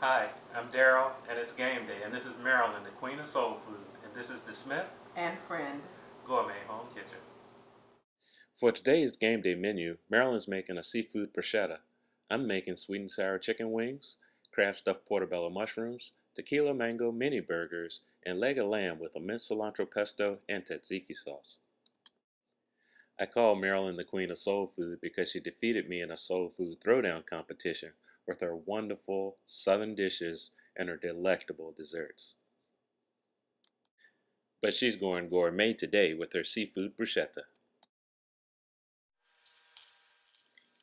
Hi, I'm Daryl, and it's game day, and this is Marilyn, the queen of soul food, and this is the Smith and friend Gourmet Home Kitchen. For today's game day menu, Marilyn's making a seafood bruschetta. I'm making sweet and sour chicken wings, crab stuffed portabella mushrooms, tequila-mango mini burgers, and leg of lamb with a mint-cilantro pesto and Tatziki sauce. I call Marilyn the queen of soul food because she defeated me in a soul food throwdown competition with her wonderful southern dishes and her delectable desserts. But she's going gourmet today with her seafood bruschetta.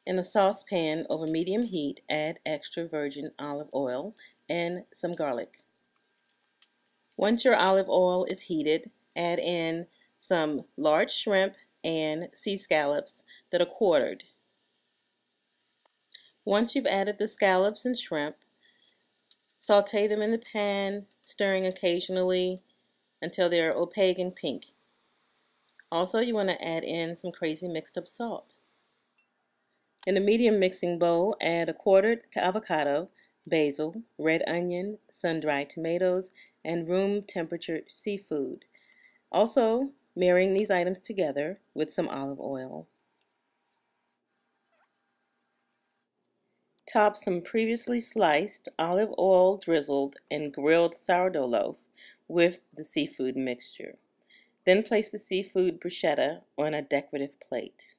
In a saucepan over medium heat, add extra virgin olive oil and some garlic. Once your olive oil is heated, add in some large shrimp and sea scallops that are quartered. Once you've added the scallops and shrimp, saute them in the pan, stirring occasionally until they're opaque and pink. Also, you want to add in some crazy mixed up salt. In a medium mixing bowl, add a quartered avocado, basil, red onion, sun-dried tomatoes, and room temperature seafood. Also, marrying these items together with some olive oil. Top some previously sliced, olive oil drizzled, and grilled sourdough loaf with the seafood mixture. Then place the seafood bruschetta on a decorative plate.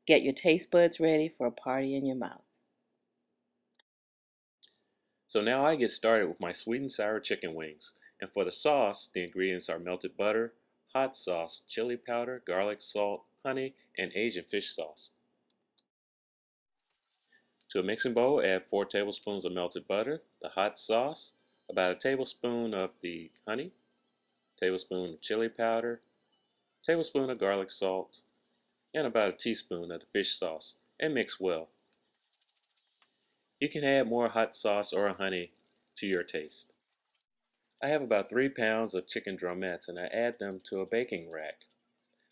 Get your taste buds ready for a party in your mouth. So now I get started with my sweet and sour chicken wings. And for the sauce, the ingredients are melted butter, hot sauce, chili powder, garlic, salt, honey, and Asian fish sauce. To a mixing bowl, add 4 tablespoons of melted butter, the hot sauce, about a tablespoon of the honey, tablespoon of chili powder, tablespoon of garlic salt, and about a teaspoon of the fish sauce, and mix well. You can add more hot sauce or honey to your taste. I have about 3 pounds of chicken drumettes and I add them to a baking rack.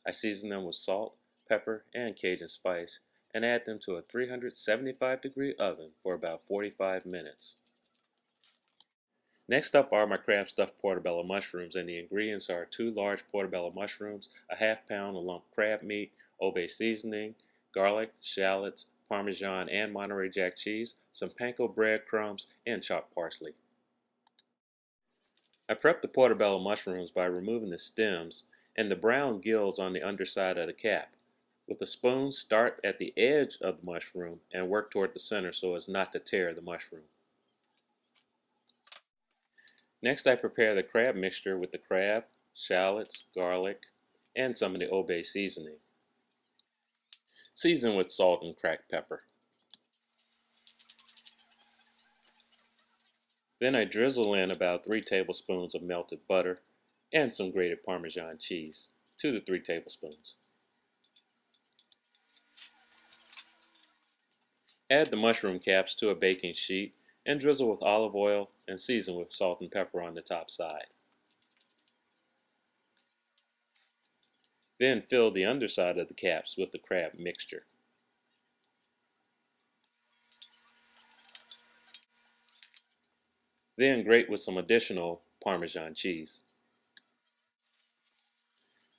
I season them with salt, pepper, and Cajun spice and add them to a 375-degree oven for about 45 minutes. Next up are my crab stuffed portabella mushrooms, and the ingredients are 2 large portabella mushrooms, a ½ pound of lump crab meat, Old Bay seasoning, garlic, shallots, Parmesan and Monterey Jack cheese, some panko breadcrumbs, and chopped parsley. I prep the portabella mushrooms by removing the stems and the brown gills on the underside of the cap. With a spoon, start at the edge of the mushroom and work toward the center so as not to tear the mushroom. Next, I prepare the crab mixture with the crab, shallots, garlic, and some of the Old Bay seasoning. Season with salt and cracked pepper. Then I drizzle in about 3 tablespoons of melted butter and some grated Parmesan cheese, 2 to 3 tablespoons. Add the mushroom caps to a baking sheet and drizzle with olive oil and season with salt and pepper on the top side. Then fill the underside of the caps with the crab mixture. Then grate with some additional Parmesan cheese.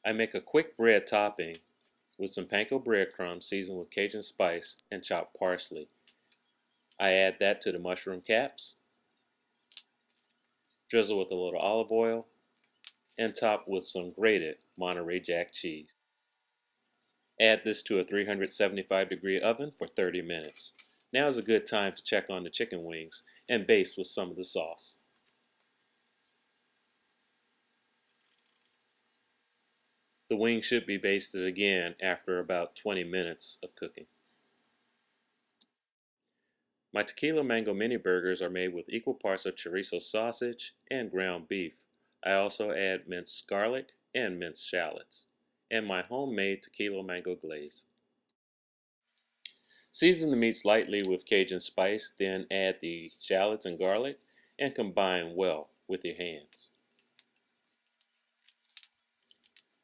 I make a quick bread topping with some panko breadcrumbs seasoned with Cajun spice and chopped parsley. I add that to the mushroom caps, drizzle with a little olive oil, and top with some grated Monterey Jack cheese. Add this to a 375-degree oven for 30 minutes. Now is a good time to check on the chicken wings and baste with some of the sauce. The wings should be basted again after about 20 minutes of cooking. My Tequila-Mango mini burgers are made with equal parts of chorizo sausage and ground beef. I also add minced garlic and minced shallots, and my homemade Tequila-Mango glaze. Season the meats lightly with Cajun spice, then add the shallots and garlic and combine well with your hands.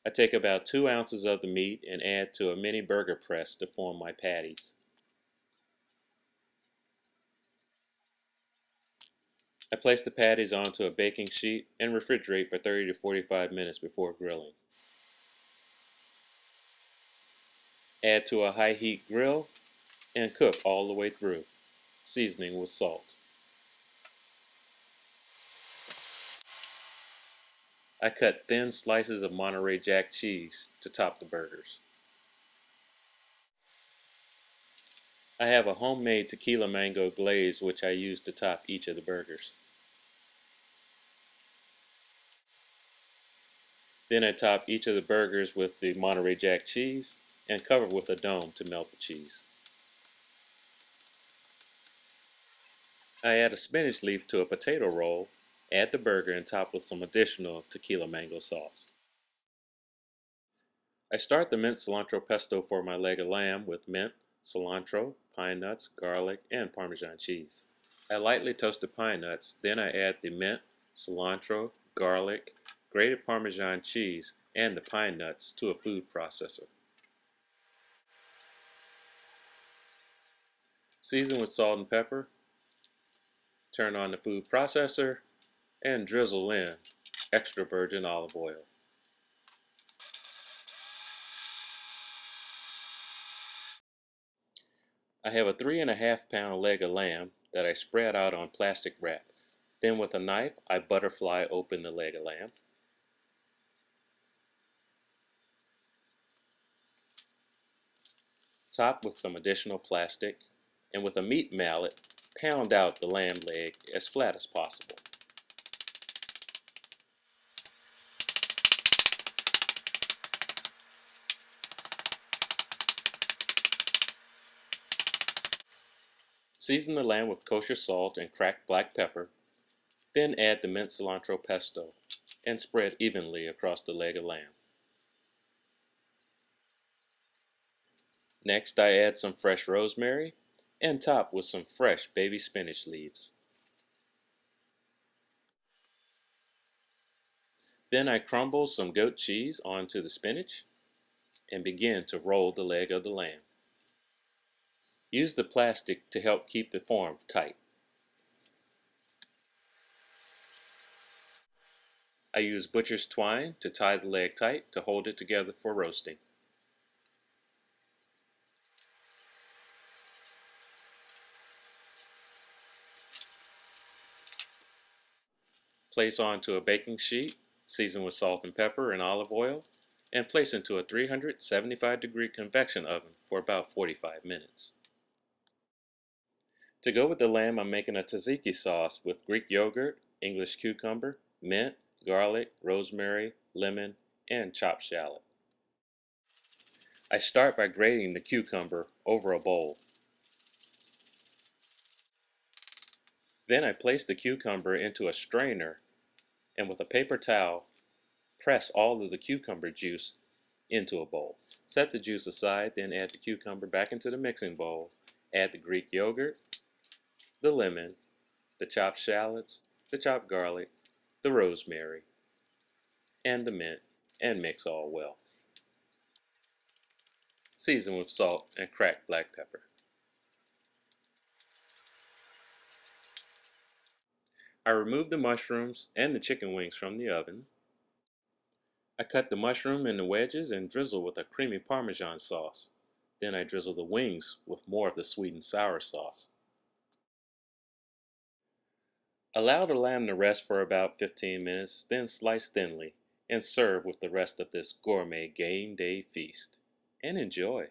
I take about 2 ounces of the meat and add to a mini burger press to form my patties. I place the patties onto a baking sheet and refrigerate for 30 to 45 minutes before grilling. Add to a high heat grill and cook all the way through, seasoning with salt. I cut thin slices of Monterey Jack cheese to top the burgers. I have a homemade Tequila-Mango glaze which I use to top each of the burgers. Then I top each of the burgers with the Monterey Jack cheese and cover with a dome to melt the cheese. I add a spinach leaf to a potato roll, add the burger and top with some additional Tequila-Mango sauce. I start the mint-cilantro pesto for my leg of lamb with mint, cilantro, pine nuts, garlic, and Parmesan cheese. I lightly toast the pine nuts, then I add the mint, cilantro, garlic, grated Parmesan cheese, and the pine nuts to a food processor. Season with salt and pepper, turn on the food processor, and drizzle in extra virgin olive oil. I have a 3.5 pound leg of lamb that I spread out on plastic wrap. Then with a knife, I butterfly open the leg of lamb. Top with some additional plastic, and with a meat mallet, pound out the lamb leg as flat as possible. Season the lamb with kosher salt and cracked black pepper, then add the mint cilantro pesto and spread evenly across the leg of lamb. Next, I add some fresh rosemary and top with some fresh baby spinach leaves. Then I crumble some goat cheese onto the spinach and begin to roll the leg of the lamb. Use the plastic to help keep the form tight. I use butcher's twine to tie the leg tight to hold it together for roasting. Place onto a baking sheet, season with salt and pepper and olive oil, and place into a 375-degree convection oven for about 45 minutes. To go with the lamb, I'm making a Tatziki sauce with Greek yogurt, English cucumber, mint, garlic, rosemary, lemon, and chopped shallot. I start by grating the cucumber over a bowl. Then I place the cucumber into a strainer and with a paper towel, press all of the cucumber juice into a bowl. Set the juice aside, then add the cucumber back into the mixing bowl. Add the Greek yogurt, the lemon, the chopped shallots, the chopped garlic, the rosemary, and the mint, and mix all well. Season with salt and cracked black pepper. I remove the mushrooms and the chicken wings from the oven. I cut the mushroom into wedges and drizzle with a creamy Parmesan sauce. Then I drizzle the wings with more of the sweet and sour sauce. Allow the lamb to rest for about 15 minutes, then slice thinly and serve with the rest of this gourmet game day feast. And enjoy!